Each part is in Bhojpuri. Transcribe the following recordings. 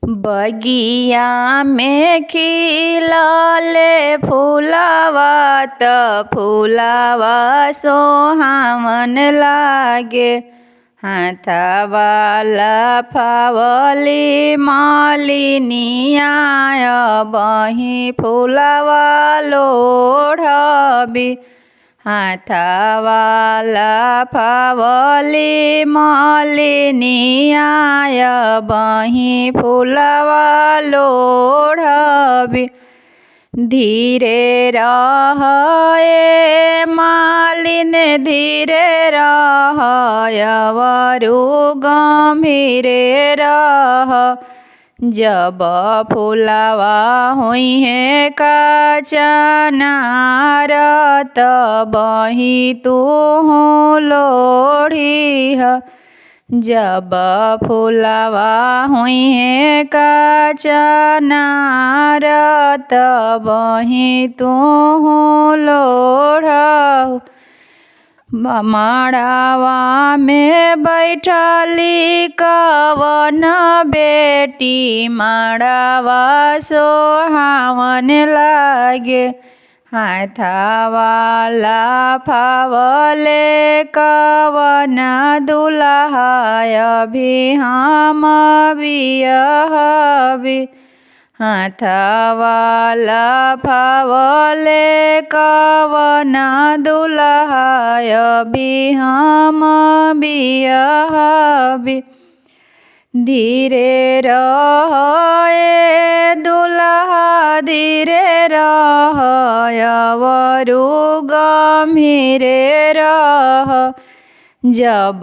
बगिया में खिलले फूलवा त फूलवा सोहावन लागे। हाथवाला फावली मालिनिया बही फूलवा लोढ़बी। हाथवाला फावली मालिनिया बही फूलवा लोढ़बी। धीरे रह ए मालिन धीरे रह अवरु गंभीरे रह। जब फूलवा हुइहे कचनार तबही तुहु लोढ़ीह। जब फूलवा हुइहे कचनार तबही तुहु लोढ़हु। मड़वा में बैठली कवन बेटी मड़वा सोहावन लागे। हाथवाला फावले कवन दुल्हा अभी हम बियहबी। हाथवाला फावले कवन दुल्हा अभी हम बियहबी। धीरे रह ए दुल्हा धीरे रह अवरु गंभीरे रह। जब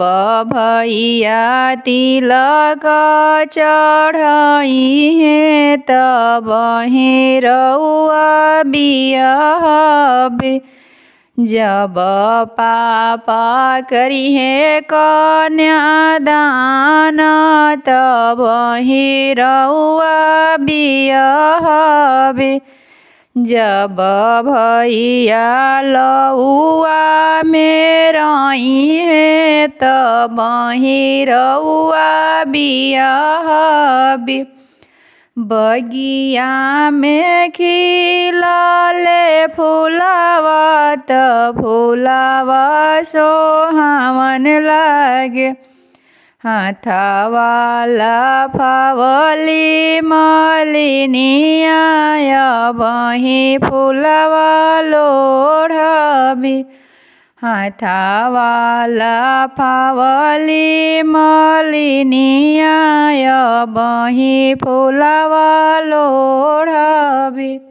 भैया तिलक चढ़इहे तबही रउआ बियहबी। जब पापा करिहे कन्यादान तबही रउआ बियहबी। जब भैया लउआ में रहिहे तबही रउआ बियहबी। बगिया में खिलले फूलवा त फूलवा सोहावन लागे। हाथवाला फावली मालिनिया बही फूलवा लोढ़बी। हाथवाला फावली मालिनिया बही फूलवा लोढ़बी।